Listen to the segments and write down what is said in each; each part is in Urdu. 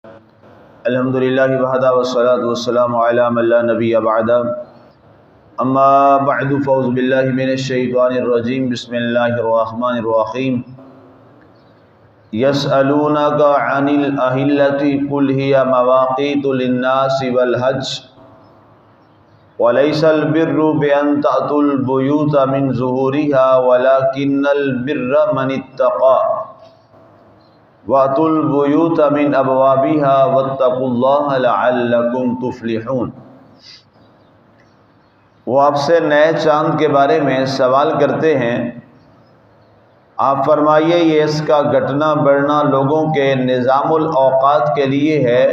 الحمدللہ وحدہ والصلاة والسلام علی من لا نبی بعد اما بعد فاعوذ باللہ من الشیطان الرجیم بسم اللہ الرحمن الرحیم یسألونک عن الأہلة قل ہی مواقیت للناس والحج وليس البر بأن تأتوا البيوت من ظهورها ولكن البر من اتقى وَأْتُوا الْبُيُوتَ مِنْ أَبْوَابِهَا وَاتَّقُوا اللَّهَ لَعَلَّكُمْ تُفْلِحُونَ۔ وہ آپ سے نئے چاند کے بارے میں سوال کرتے ہیں، آپ فرمائیے یہ اس کا گھٹنا بڑھنا لوگوں کے نظام الاوقات کے لیے ہے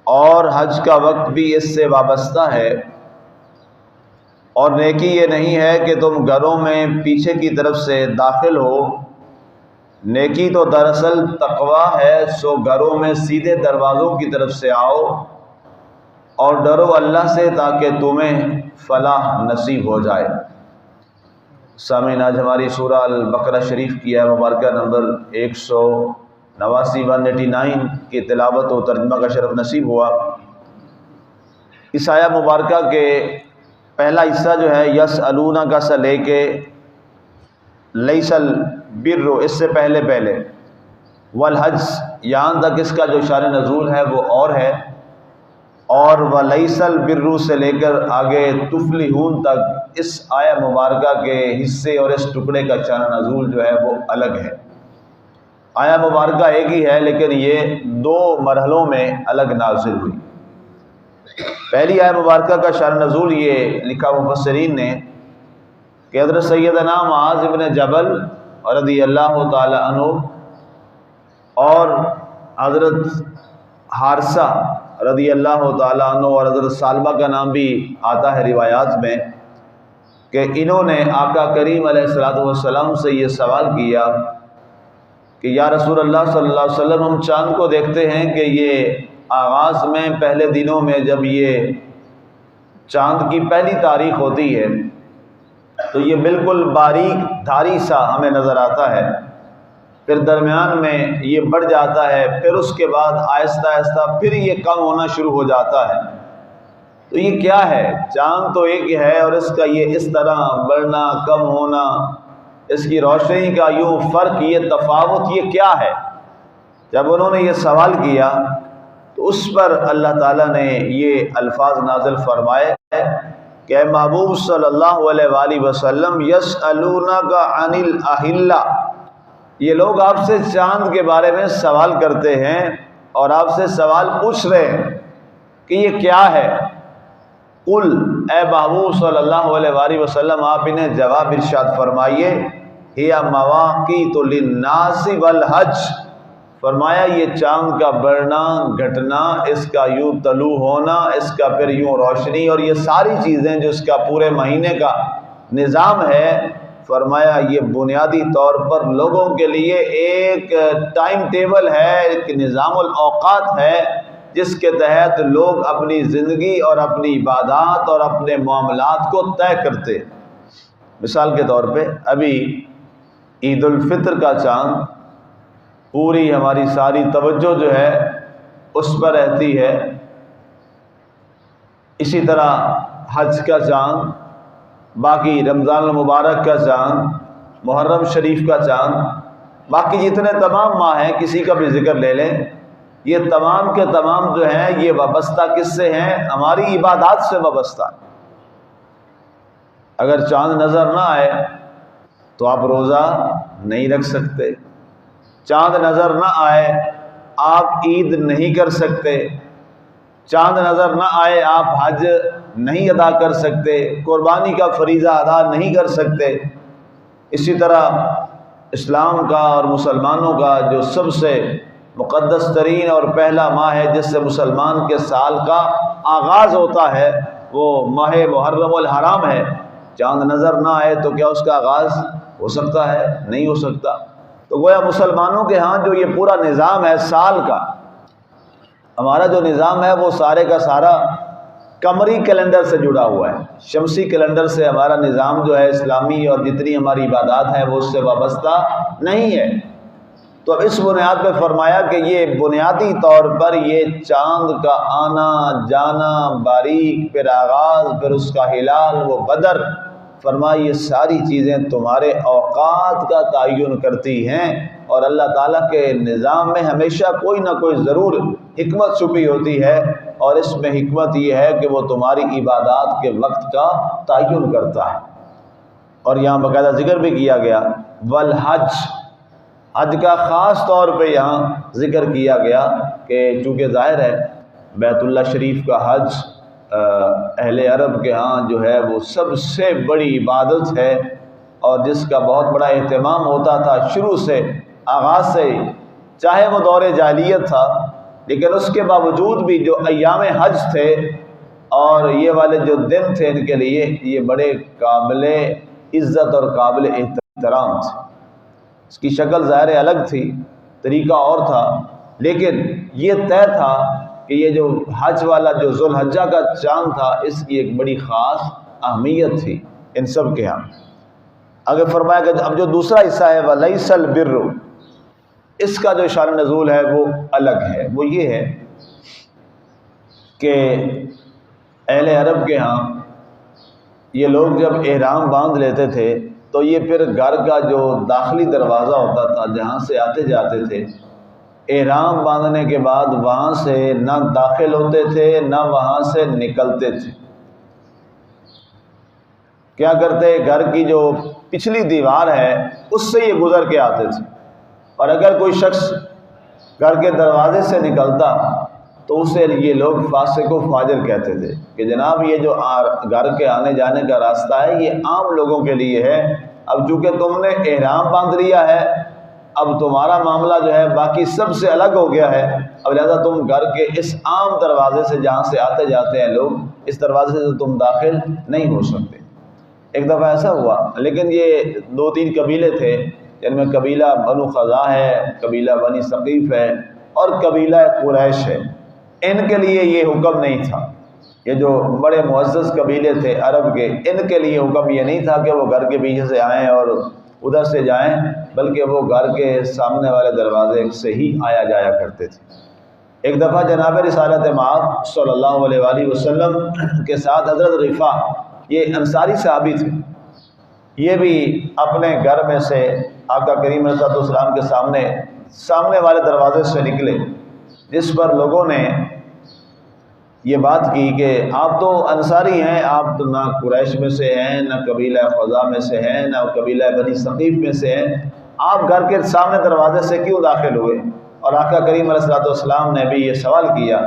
اور حج کا وقت بھی اس سے وابستہ ہے، اور نیکی یہ نہیں ہے کہ تم گھروں میں پیچھے کی طرف سے داخل ہو، نیکی تو دراصل تقوی ہے، سو گھروں میں سیدھے دروازوں کی طرف سے آؤ اور ڈرو اللہ سے تاکہ تمہیں فلاح نصیب ہو جائے۔ سامعین، آج ہماری سورہ البقرہ شریف کی آیہ مبارکہ نمبر 189 کی تلاوت و ترجمہ کا شرف نصیب ہوا۔ اس آیہ مبارکہ کے پہلا حصہ جو ہے یسألونک کا سے لے کے لیس البر، اس سے پہلے والحج یہاں تک اس کا جو شان نزول ہے وہ اور ہے، اور ولیس البر سے لے کر آگے تفلحون تک اس آیہ مبارکہ کے حصے اور اس ٹکڑے کا شان نزول جو ہے وہ الگ ہے۔ آیہ مبارکہ ایک ہی ہے لیکن یہ دو مرحلوں میں الگ نازل ہوئی۔ پہلی آیہ مبارکہ کا شان نزول یہ لکھا مفسرین نے کہ حضرت سیدنا معاذ بن جبل رضی اللہ تعالی عنہ اور حضرت حارثہ رضی اللہ تعالی عنہ اور حضرت سالبہ کا نام بھی آتا ہے روایات میں، کہ انہوں نے آقا کریم علیہ الصلوۃ والسلام سے یہ سوال کیا کہ یا رسول اللہ صلی اللہ علیہ وسلم، ہم چاند کو دیکھتے ہیں کہ یہ آغاز میں پہلے دنوں میں جب یہ چاند کی پہلی تاریخ ہوتی ہے تو یہ بالکل باریک دھاری سا ہمیں نظر آتا ہے، پھر درمیان میں یہ بڑھ جاتا ہے، پھر اس کے بعد آہستہ آہستہ پھر یہ کم ہونا شروع ہو جاتا ہے۔ تو یہ کیا ہے؟ چاند تو ایک ہے اور اس کا یہ اس طرح بڑھنا کم ہونا، اس کی روشنی کا یوں فرق، یہ تفاوت، یہ کیا ہے؟ جب انہوں نے یہ سوال کیا تو اس پر اللہ تعالیٰ نے یہ الفاظ نازل فرمائے کہ اے محبوب صلی اللہ علیہ وآلہ وسلم، یسألونک عن الأہلہ، یہ لوگ آپ سے چاند کے بارے میں سوال کرتے ہیں اور آپ سے سوال پوچھ رہے ہیں کہ یہ کیا ہے۔ قل، اے محبوب صلی اللہ علیہ وآلہ وسلم، آپ انہیں جواب ارشاد فرمائیے، ہی مواقیت للناس والحج، فرمایا یہ چاند کا بڑھنا گھٹنا، اس کا یوں طلوع ہونا، اس کا پھر یوں روشنی، اور یہ ساری چیزیں جو اس کا پورے مہینے کا نظام ہے، فرمایا یہ بنیادی طور پر لوگوں کے لیے ایک ٹائم ٹیبل ہے، ایک نظام الاوقات ہے جس کے تحت لوگ اپنی زندگی اور اپنی عبادات اور اپنے معاملات کو طے کرتے۔ مثال کے طور پہ ابھی عید الفطر کا چاند، پوری ہماری ساری توجہ جو ہے اس پر رہتی ہے، اسی طرح حج کا چاند، باقی رمضان المبارک کا چاند، محرم شریف کا چاند، باقی جتنے تمام ماہ ہیں کسی کا بھی ذکر لے لیں، یہ تمام کے تمام جو ہیں یہ وابستہ کس سے ہیں؟ ہماری عبادات سے وابستہ۔ اگر چاند نظر نہ آئے تو آپ روزہ نہیں رکھ سکتے، چاند نظر نہ آئے آپ عید نہیں کر سکتے، چاند نظر نہ آئے آپ حج نہیں ادا کر سکتے، قربانی کا فریضہ ادا نہیں کر سکتے۔ اسی طرح اسلام کا اور مسلمانوں کا جو سب سے مقدس ترین اور پہلا ماہ ہے جس سے مسلمان کے سال کا آغاز ہوتا ہے، وہ ماہ محرم الحرام ہے۔ چاند نظر نہ آئے تو کیا اس کا آغاز ہو سکتا ہے؟ نہیں ہو سکتا۔ تو گویا مسلمانوں کے ہاں جو یہ پورا نظام ہے سال کا، ہمارا جو نظام ہے وہ سارے کا سارا قمری کیلنڈر سے جڑا ہوا ہے، شمسی کیلنڈر سے ہمارا نظام جو ہے اسلامی اور جتنی ہماری عبادات ہیں وہ اس سے وابستہ نہیں ہے۔ تو اس بنیاد پہ فرمایا کہ یہ بنیادی طور پر یہ چاند کا آنا جانا، باریک، پھر آغاز، پھر اس کا ہلال، وہ بدر، فرمایا یہ ساری چیزیں تمہارے اوقات کا تعین کرتی ہیں، اور اللہ تعالیٰ کے نظام میں ہمیشہ کوئی نہ کوئی ضرور حکمت چھپی ہوتی ہے، اور اس میں حکمت یہ ہے کہ وہ تمہاری عبادات کے وقت کا تعین کرتا ہے۔ اور یہاں باقاعدہ ذکر بھی کیا گیا والحج، حج کا خاص طور پہ یہاں ذکر کیا گیا کہ چونکہ ظاہر ہے بیت اللہ شریف کا حج اہل عرب کے ہاں جو ہے وہ سب سے بڑی عبادت ہے، اور جس کا بہت بڑا اہتمام ہوتا تھا شروع سے، آغاز سے ہی، چاہے وہ دور جاہلیت تھا، لیکن اس کے باوجود بھی جو ایام حج تھے اور یہ والے جو دن تھے ان کے لیے یہ بڑے قابل عزت اور قابل احترام تھے۔ اس کی شکل ظاہر الگ تھی، طریقہ اور تھا، لیکن یہ طے تھا کہ یہ جو حج والا جو ذو الحجہ کا چاند تھا اس کی ایک بڑی خاص اہمیت تھی ان سب کے ہاں۔ آگے فرمایا کہ اب جو دوسرا حصہ ہے وَلَيْسَ الْبِرُّ، اس کا جو شان نزول ہے وہ الگ ہے۔ وہ یہ ہے کہ اہل عرب کے ہاں یہ لوگ جب احرام باندھ لیتے تھے تو یہ پھر گھر کا جو داخلی دروازہ ہوتا تھا جہاں سے آتے جاتے تھے، احرام باندھنے کے بعد وہاں سے نہ داخل ہوتے تھے نہ وہاں سے نکلتے تھے۔ کیا کرتے، گھر کی جو پچھلی دیوار ہے اس سے یہ گزر کے آتے تھے، اور اگر کوئی شخص گھر کے دروازے سے نکلتا تو اسے یہ لوگ فاسق و فاجر کہتے تھے کہ جناب یہ جو گھر کے آنے جانے کا راستہ ہے یہ عام لوگوں کے لیے ہے، اب چونکہ تم نے احرام باندھ لیا ہے اب تمہارا معاملہ جو ہے باقی سب سے الگ ہو گیا ہے، اب لہذا تم گھر کے اس عام دروازے سے جہاں سے آتے جاتے ہیں لوگ، اس دروازے سے تم داخل نہیں ہو سکتے۔ ایک دفعہ ایسا ہوا، لیکن یہ 2-3 قبیلے تھے جن میں قبیلہ بنو خزاع ہے، قبیلہ بنی ثقیف ہے اور قبیلہ قریش ہے، ان کے لیے یہ حکم نہیں تھا۔ یہ جو بڑے معزز قبیلے تھے عرب کے، ان کے لیے حکم یہ نہیں تھا کہ وہ گھر کے پیچھے سے آئیں اور ادھر سے جائیں، بلکہ وہ گھر کے سامنے والے دروازے سے ہی آیا جایا کرتے تھے۔ ایک دفعہ جناب رسالت مآب صلی اللہ علیہ وآلہ وسلم کے ساتھ حضرت رفاع، یہ انصاری صحابی تھے، یہ بھی اپنے گھر میں سے آقا کریم علیہ الصلوۃ والسلام کے سامنے والے دروازے سے نکلے، جس پر لوگوں نے یہ بات کی کہ آپ تو انصاری ہیں، آپ تو نہ قریش میں سے ہیں، نہ قبیلہ خزاع میں سے ہیں، نہ قبیلہ بنی ثقیف میں سے ہیں، آپ گھر کے سامنے دروازے سے کیوں داخل ہوئے؟ اور آقا کریم علیہ الصلوۃ والسلام نے بھی یہ سوال کیا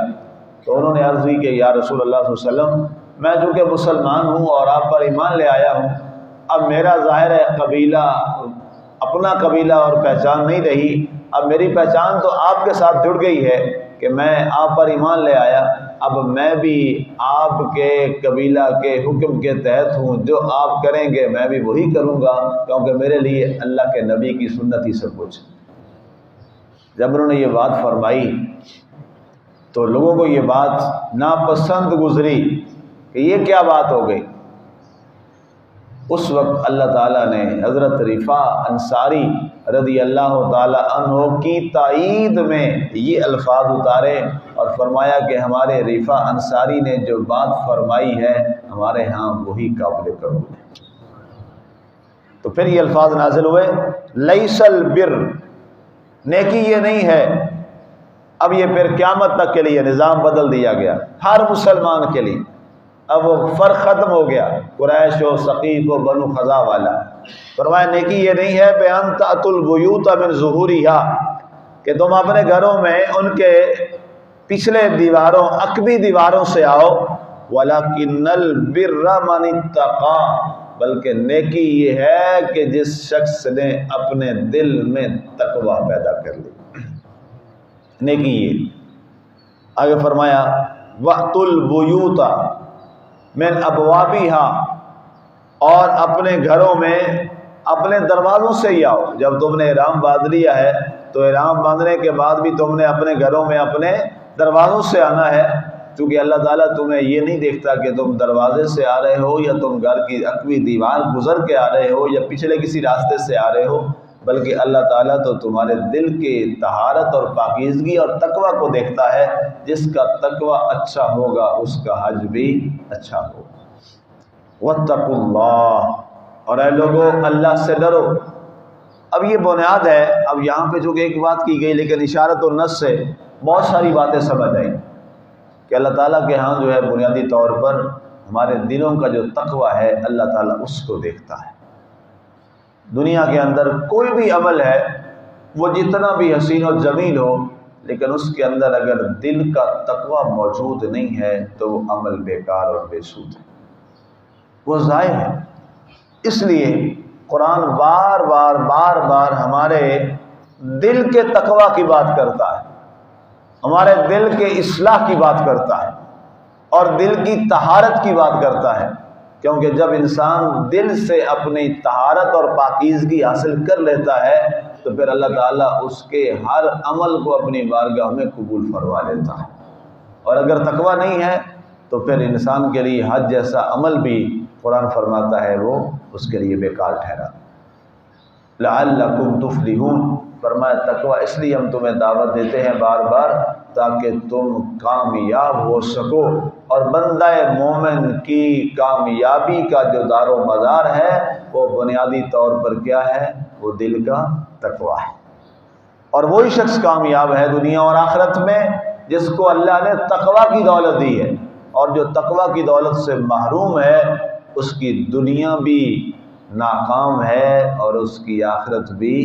تو انہوں نے عرض کی کہ یا رسول اللہ صلی اللہ علیہ وسلم، میں چونکہ مسلمان ہوں اور آپ پر ایمان لے آیا ہوں، اب میرا ظاہر ہے قبیلہ اپنا قبیلہ اور پہچان نہیں رہی، اب میری پہچان تو آپ کے ساتھ جڑ گئی ہے کہ میں آپ پر ایمان لے آیا، اب میں بھی آپ کے قبیلہ کے حکم کے تحت ہوں، جو آپ کریں گے میں بھی وہی کروں گا، کیونکہ میرے لیے اللہ کے نبی کی سنت ہی سب کچھ۔ جب انہوں نے یہ بات فرمائی تو لوگوں کو یہ بات ناپسند گزری کہ یہ کیا بات ہو گئی۔ اس وقت اللہ تعالیٰ نے حضرت رفاع انصاری رضی اللہ تعالیٰ عنہ کی تائید میں یہ الفاظ اتارے اور فرمایا کہ ہمارے رفاع انصاری نے جو بات فرمائی ہے ہمارے ہاں وہی قابل قبول ہے۔ تو پھر یہ الفاظ نازل ہوئے لیس البر، نیکی یہ نہیں ہے۔ اب یہ پھر قیامت تک کے لیے نظام بدل دیا گیا ہر مسلمان کے لیے، اب وہ فرق ختم ہو گیا قریش و ثقیف و بنو خزاع والا۔ فرمایا نیکی یہ نہیں ہے بِأَن تَأْتُوا الْبُيُوتَ مِنْ ظُهُورِهَا، کہ تم اپنے گھروں میں ان کے پچھلے دیواروں عقبی دیواروں سے آؤ، وَلَكِنَّ الْبِرَّ مَنِ اتَّقَىٰ، بلکہ نیکی یہ ہے کہ جس شخص نے اپنے دل میں تقوی پیدا کر لی، نیکی یہ۔ آگے فرمایا وَأْتُوا الْبُيُوتَ مِنْ أَبْوَابِهَا، اور اپنے گھروں میں اپنے دروازوں سے ہی آؤ۔ جب تم نے احرام باندھ لیا ہے تو احرام باندھنے کے بعد بھی تم نے اپنے گھروں میں اپنے دروازوں سے آنا ہے، کیونکہ اللہ تعالیٰ تمہیں یہ نہیں دیکھتا کہ تم دروازے سے آ رہے ہو یا تم گھر کی عقبی دیوار گزر کے آ رہے ہو یا پچھلے کسی راستے سے آ رہے ہو، بلکہ اللہ تعالیٰ تو تمہارے دل کے طہارت اور پاکیزگی اور تقوی کو دیکھتا ہے. جس کا تقوی اچھا ہوگا اس کا حج بھی اچھا ہوگا. واتقوا اللہ، اور اے لوگو اللہ سے ڈرو. اب یہ بنیاد ہے. اب یہاں پہ جو کہ ایک بات کی گئی لیکن اشارت اور نص سے بہت ساری باتیں سمجھ آئیں کہ اللہ تعالیٰ کے ہاں جو ہے بنیادی طور پر ہمارے دلوں کا جو تقوی ہے اللہ تعالیٰ اس کو دیکھتا ہے. دنیا کے اندر کوئی بھی عمل ہے وہ جتنا بھی حسین و جمیل ہو، لیکن اس کے اندر اگر دل کا تقوی موجود نہیں ہے تو وہ عمل بیکار اور بے سود ہے، وہ ضائع ہے. اس لیے قرآن بار بار ہمارے دل کے تقوی کی بات کرتا ہے، ہمارے دل کے اصلاح کی بات کرتا ہے اور دل کی طہارت کی بات کرتا ہے. کیونکہ جب انسان دل سے اپنی طہارت اور پاکیزگی حاصل کر لیتا ہے تو پھر اللہ تعالیٰ اس کے ہر عمل کو اپنی بارگاہ میں قبول فرما لیتا ہے. اور اگر تقوی نہیں ہے تو پھر انسان کے لیے حج جیسا عمل بھی قرآن فرماتا ہے وہ اس کے لیے بیکار ٹھہرا. لعلکم تفلحون، فرمایا تقوی اس لیے ہم تمہیں دعوت دیتے ہیں بار بار تاکہ تم کامیاب ہو سکو. اور بندہ مومن کی کامیابی کا جو دار و مدار ہے وہ بنیادی طور پر کیا ہے؟ وہ دل کا تقوی ہے. اور وہی شخص کامیاب ہے دنیا اور آخرت میں جس کو اللہ نے تقوی کی دولت دی ہے. اور جو تقوی کی دولت سے محروم ہے اس کی دنیا بھی ناکام ہے اور اس کی آخرت بھی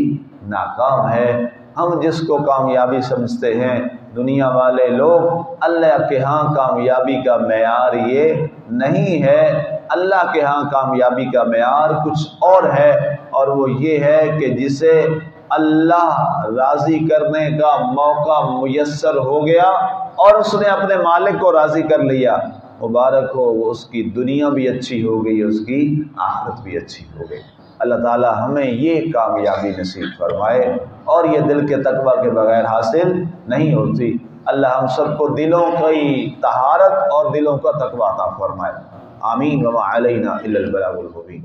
ناکام ہے. ہم جس کو کامیابی سمجھتے ہیں دنیا والے لوگ، اللہ کے ہاں کامیابی کا معیار یہ نہیں ہے. اللہ کے ہاں کامیابی کا معیار کچھ اور ہے، اور وہ یہ ہے کہ جسے اللہ راضی کرنے کا موقع میسر ہو گیا اور اس نے اپنے مالک کو راضی کر لیا، مبارک ہو، وہ اس کی دنیا بھی اچھی ہو گئی، اس کی آخرت بھی اچھی ہو گئی. اللہ تعالی ہمیں یہ کامیابی نصیب فرمائے، اور یہ دل کے تقوی کے بغیر حاصل نہیں ہوتی. اللہ ہم سب کو دلوں کی طہارت اور دلوں کا تقوی عطا فرمائے. آمین. وما علینا الا البلاغ المبین.